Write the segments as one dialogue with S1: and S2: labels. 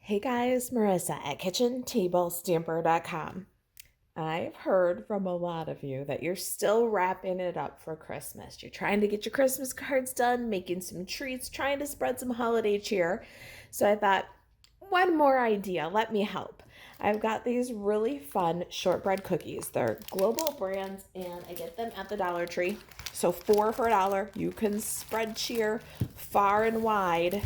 S1: Hey guys, Marissa at kitchentablestamper.com. I've heard from a lot of you that you're still wrapping it up for Christmas. You're trying to get your Christmas cards done, making some treats, trying to spread some holiday cheer. So I thought, one more idea, let me help. I've got these really fun shortbread cookies. They're global brands and I get them at the Dollar Tree. So 4 for $1. You can spread cheer far and wide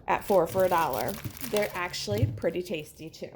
S1: at 4 for $1. They're actually pretty tasty too.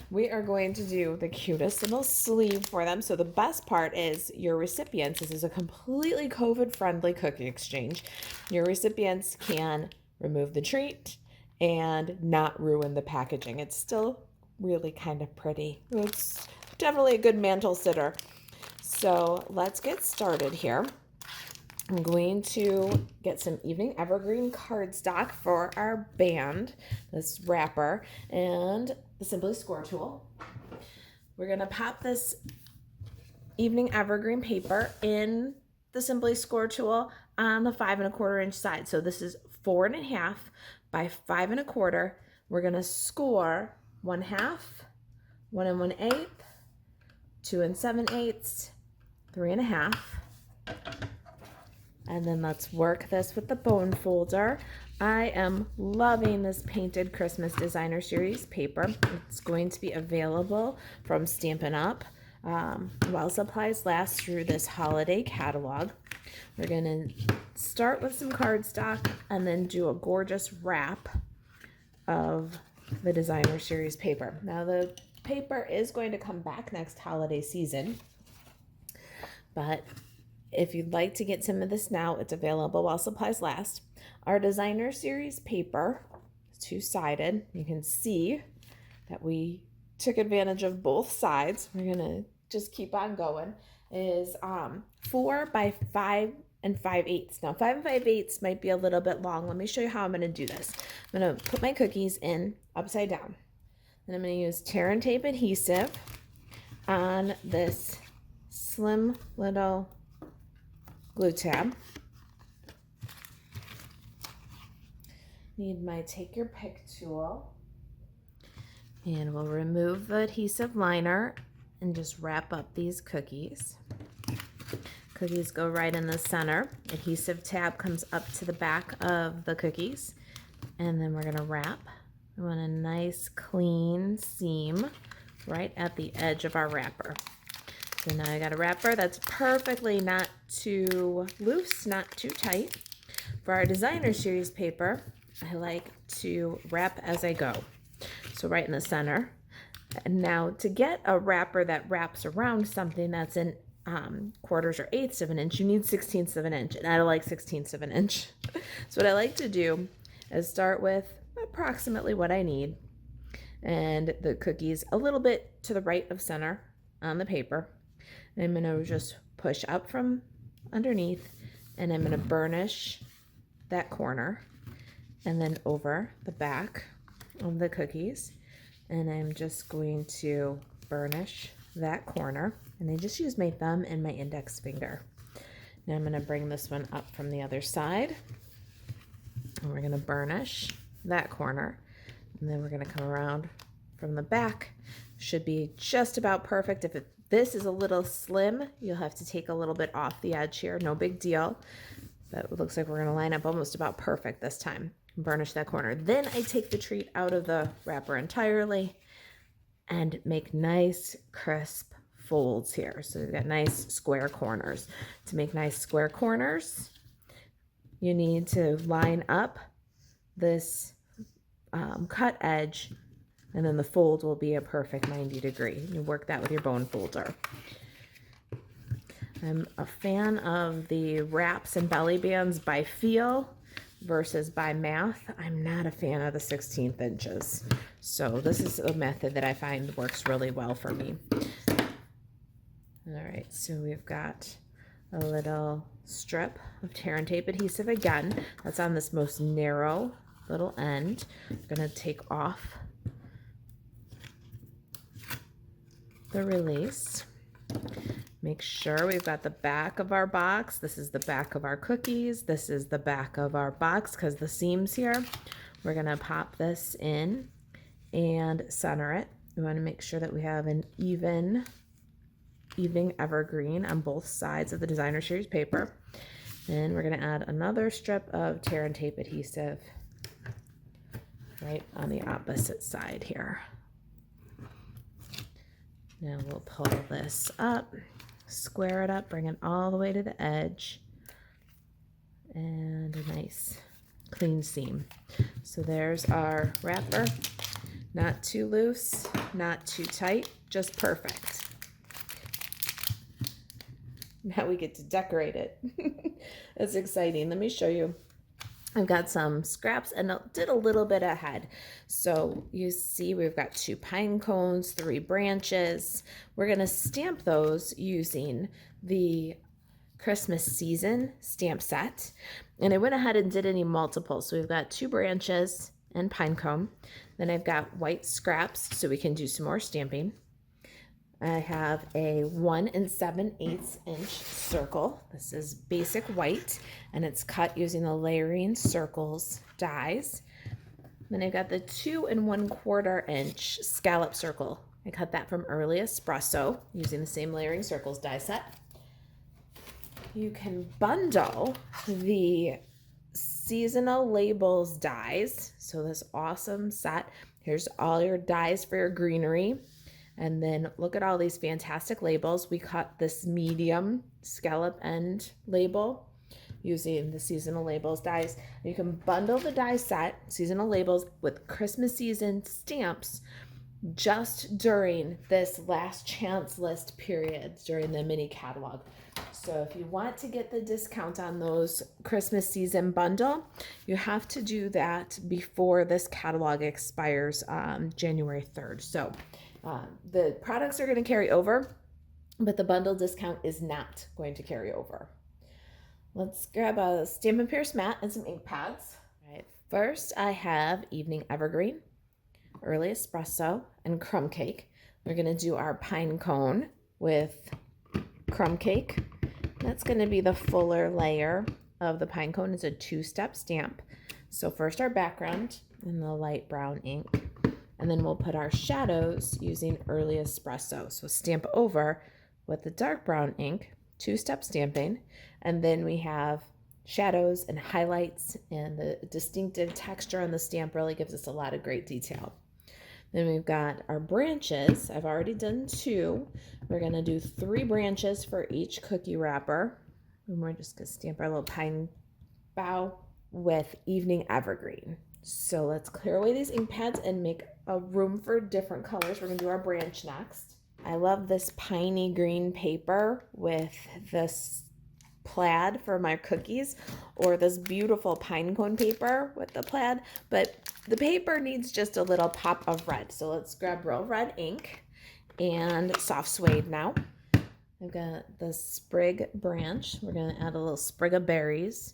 S1: We are going to do the cutest little sleeve for them. So the best part is your recipients, this is a completely COVID-friendly cookie exchange. Your recipients can remove the treat and not ruin the packaging. It's still really kind of pretty. It's definitely a good mantle sitter. So let's get started here. I'm going to get some evening evergreen cardstock for our band, this wrapper, and the Simply Score tool. We're going to pop this evening evergreen paper in the Simply Score tool on the 5 1/4 inch side. So this is 4 1/2 by 5 1/4. We're going to score 1/2, 1 1/8, 2 7/8, 3 1/2. And then let's work this with the bone folder. I am loving this Painted Christmas Designer Series paper. It's going to be available from Stampin Up while supplies last through this holiday catalog. We're going to start with some cardstock and then do a gorgeous wrap of the Designer Series paper. Now the paper is going to come back next holiday season, but if you'd like to get some of this now, it's available while supplies last. Our Designer Series paper is two-sided. You can see that we took advantage of both sides. We're going to just keep on going. It is 4 by 5 5/8. Now 5 5/8 might be a little bit long. Let me show you how I'm going to do this. I'm going to put my cookies in upside down. And I'm going to use tear and tape adhesive on this slim little glue tab. Need my take your pick tool, and we'll remove the adhesive liner and just wrap up these cookies. Cookies go right in the center. Adhesive tab comes up to the back of the cookies, and then we're going to wrap. We want a nice clean seam right at the edge of our wrapper. So now I got a wrapper that's perfectly not too loose, not too tight. For our Designer Series paper, I like to wrap as I go. So right in the center. And now to get a wrapper that wraps around something that's in 1/4 or 1/8 of an inch, you need 1/16 of an inch. And I like 1/16 of an inch. So what I like to do is start with approximately what I need. And the cookies a little bit to the right of center on the paper. And I'm going to just push up from underneath, and I'm going to burnish that corner and then over the back of the cookies. And I'm just going to burnish that corner, and I just use my thumb and my index finger. Now I'm going to bring this one up from the other side, and we're going to burnish that corner, and then we're going to come around from the back. Should be just about perfect. If this is a little slim, you'll have to take a little bit off the edge here. No big deal. But it looks like we're going to line up almost about perfect this time. Burnish that corner. Then I take the treat out of the wrapper entirely and make nice crisp folds here. So we've got nice square corners. To make nice square corners, you need to line up this cut edge, and then the fold will be a perfect 90 degree. You work that with your bone folder. I'm a fan of the wraps and belly bands by feel versus by math. I'm not a fan of the 1/16 inches. So this is a method that I find works really well for me. All right, so we've got a little strip of tear and tape adhesive again. That's on this most narrow little end. I'm gonna take off the release. Make sure we've got the back of our box. This is the back of our cookies. This is the back of our box because the seams here. We're gonna pop this in and center it. We want to make sure that we have an evening evergreen on both sides of the designer series paper. And we're going to add another strip of tear and tape adhesive right on the opposite side here. Now we'll pull this up, square it up, bring it all the way to the edge, and a nice clean seam. So there's our wrapper. Not too loose, not too tight, just perfect. Now we get to decorate it. That's exciting. Let me show you. I've got some scraps and did a little bit ahead. So you see we've got 2 pine cones, 3 branches. We're going to stamp those using the Christmas season stamp set. And I went ahead and did any multiples. So we've got 2 branches and pine cone. Then I've got white scraps so we can do some more stamping. I have a 1 7/8 inch circle. This is basic white and it's cut using the layering circles dies. Then I've got the 2 1/4 inch scallop circle. I cut that from Early Espresso using the same layering circles die set. You can bundle the seasonal labels dies. So this awesome set. Here's all your dies for your greenery. And then look at all these fantastic labels. We cut this medium scallop end label using the seasonal labels dies. You can bundle the die set, seasonal labels, with Christmas season stamps just during this last chance list period during the mini catalog. So if you want to get the discount on those Christmas season bundle, you have to do that before this catalog expires January 3rd. So the products are going to carry over, but the bundle discount is not going to carry over. Let's grab a Stampin' Pierce mat and some ink pads. All right, first I have Evening Evergreen, Early Espresso, and Crumb Cake. We're going to do our pine cone with crumb cake. That's going to be the fuller layer of the pine cone. It's a 2-step stamp. So first our background in the light brown ink. And then we'll put our shadows using Early Espresso. So stamp over with the dark brown ink, 2-step stamping. And then we have shadows and highlights, and the distinctive texture on the stamp really gives us a lot of great detail. Then we've got our branches. I've already done 2. We're going to do 3 branches for each cookie wrapper. And we're just going to stamp our little pine bough with Evening Evergreen. So let's clear away these ink pads and make a room for different colors. We're going to do our branch next. I love this piney green paper with this plaid for my cookies, or this beautiful pine cone paper with the plaid, but the paper needs just a little pop of red. So let's grab real red ink and soft suede now. I've got the sprig branch. We're going to add a little sprig of berries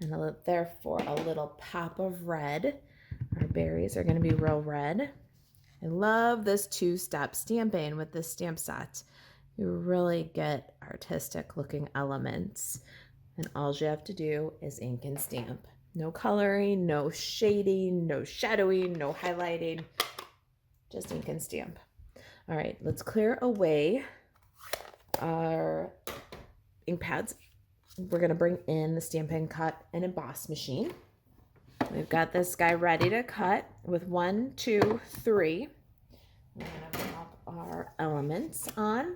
S1: and therefore a little pop of red. Our berries are going to be real red. I love this 2-step stamping with this stamp set. You really get artistic looking elements, and all you have to do is ink and stamp. No coloring, no shading, no shadowing, no highlighting, just ink and stamp. All right, let's clear away our ink pads. We're going to bring in the Stampin' Cut and Emboss machine. We've got this guy ready to cut with 1, 2, 3. We're going to pop our elements on,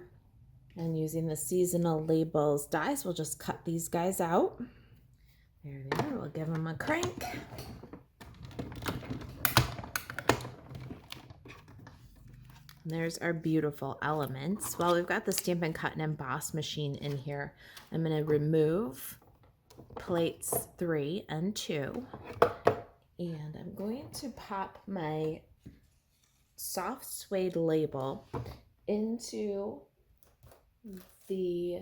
S1: and using the seasonal labels dies, we'll just cut these guys out. There they are. We'll give them a crank. And there's our beautiful elements. Well, we've got the Stampin' Cut and Emboss machine in here. I'm going to remove plates 3 and 2. And I'm going to pop my soft suede label into the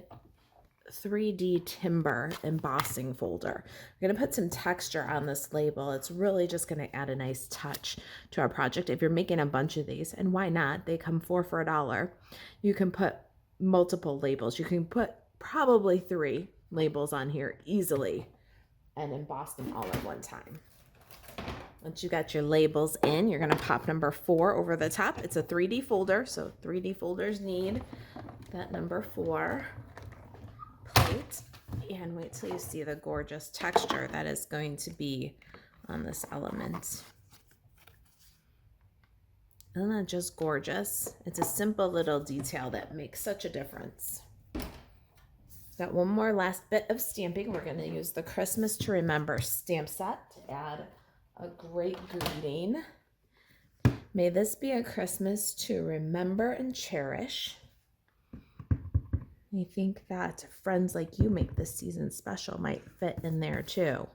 S1: 3D timber embossing folder. We're going to put some texture on this label. It's really just going to add a nice touch to our project. If you're making a bunch of these, and why not? They come 4 for $1. You can put multiple labels. You can put probably 3 labels on here easily and emboss them all at one time. Once you got your labels in, you're going to pop number 4 over the top. It's a 3D folder, so 3D folders need that number 4 plate. And wait till you see the gorgeous texture that is going to be on this element. Isn't that just gorgeous? It's a simple little detail that makes such a difference. Got one more last bit of stamping. We're going to use the Christmas to Remember stamp set to add a great greeting. May this be a Christmas to remember and cherish. I think that friends like you make this season special might fit in there too.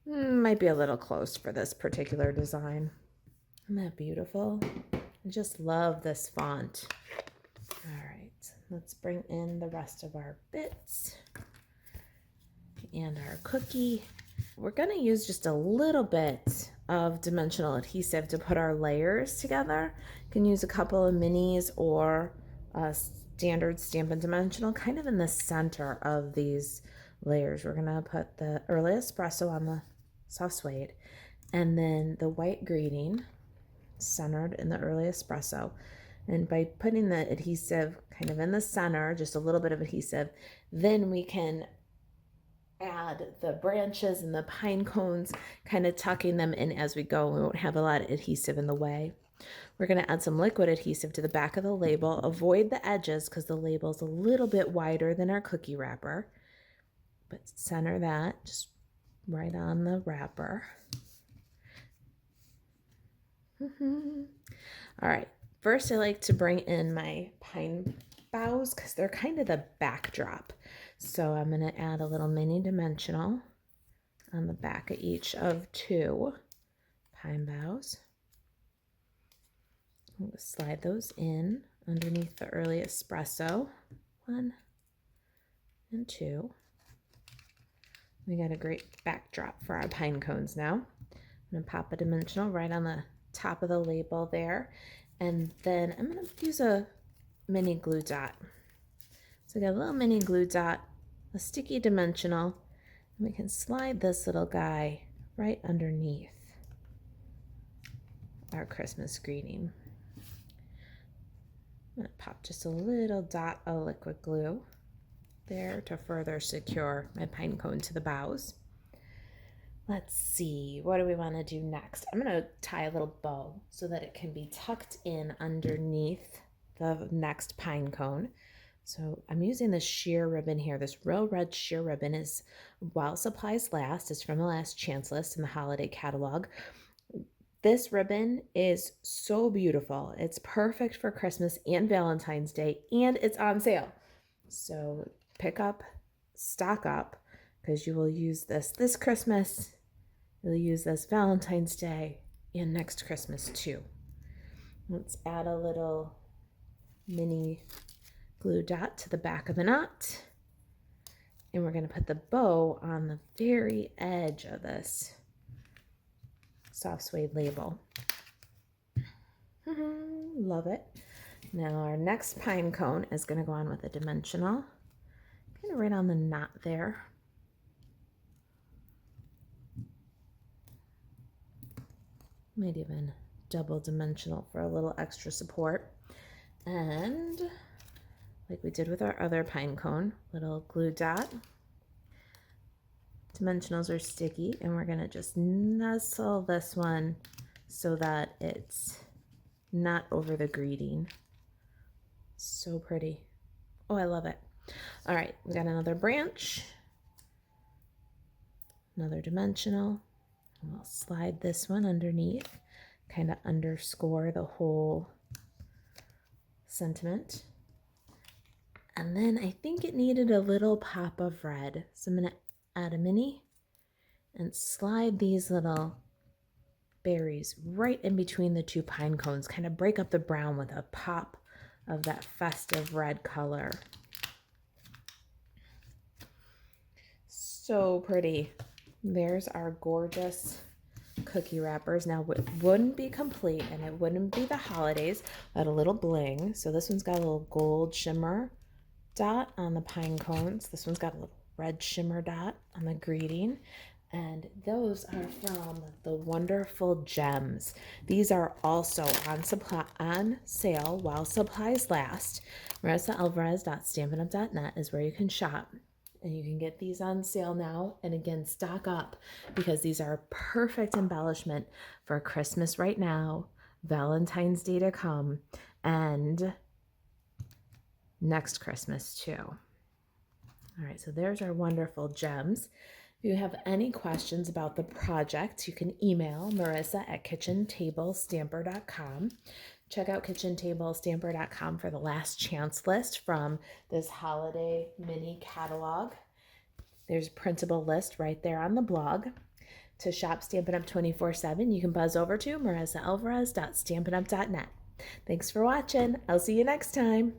S1: Might be a little close for this particular design. Isn't that beautiful? I just love this font. All right, let's bring in the rest of our bits and our cookie. We're going to use just a little bit of dimensional adhesive to put our layers together. You can use a couple of minis or a standard Stampin' Dimensional kind of in the center of these layers. We're going to put the early espresso on the soft suede and then the white greeting centered in the early espresso. And by putting the adhesive kind of in the center, just a little bit of adhesive, then we can add the branches and the pine cones, kind of tucking them in as we go. We won't have a lot of adhesive in the way. We're going to add some liquid adhesive to the back of the label. Avoid the edges because the label is a little bit wider than our cookie wrapper. But center that just right on the wrapper. All right. First, I like to bring in my pine boughs because they're kind of the backdrop. So I'm going to add a little mini dimensional on the back of each of 2 pine boughs. We'll slide those in underneath the early espresso. 1 and 2. We got a great backdrop for our pine cones now. I'm going to pop a dimensional right on the top of the label there. And then I'm going to use a mini glue dot. So I got a little mini glue dot, a sticky dimensional, and we can slide this little guy right underneath our Christmas greeting. I'm going to pop just a little dot of liquid glue there to further secure my pine cone to the boughs. Let's see, what do we want to do next? I'm going to tie a little bow so that it can be tucked in underneath the next pine cone. So I'm using this sheer ribbon here. This real red sheer ribbon is While Supplies Last. It's from the Last Chance list in the holiday catalog. This ribbon is so beautiful. It's perfect for Christmas and Valentine's Day, and it's on sale. So pick up, stock up, because you will use this Christmas, you'll use this Valentine's Day, and next Christmas too. Let's add a little mini glue dot to the back of the knot. And we're going to put the bow on the very edge of this soft suede label. Love it. Now our next pine cone is going to go on with a dimensional, kind of right on the knot there. Might even double dimensional for a little extra support. And like we did with our other pine cone, little glue dot. Dimensionals are sticky, and we're going to just nestle this one so that it's not over the greeting. So pretty. Oh, I love it. All right, we got another branch, another dimensional. And we'll slide this one underneath, kind of underscore the whole sentiment. And then I think it needed a little pop of red. So I'm going to add a mini and slide these little berries right in between the 2 pine cones, kind of break up the brown with a pop of that festive red color. So pretty. There's our gorgeous cookie wrappers. Now it wouldn't be complete and it wouldn't be the holidays without a little bling. So this one's got a little gold shimmer dot on the pine cones. This one's got a little red shimmer dot on the greeting. And those are from the wonderful gems. These are also on sale while supplies last. MarisaAlvarez.stampinup.net is where you can shop. And you can get these on sale now. And again, stock up because these are a perfect embellishment for Christmas right now, Valentine's Day to come, and next Christmas too. All right, so there's our wonderful gems. If you have any questions about the project, you can email marissa@kitchentablestamper.com. Check out kitchentablestamper.com for the last chance list from this holiday mini catalog. There's a printable list right there on the blog. To shop Stampin' Up! 24/7, you can buzz over to marissaalvarez.stampinup.net. Thanks for watching. I'll see you next time.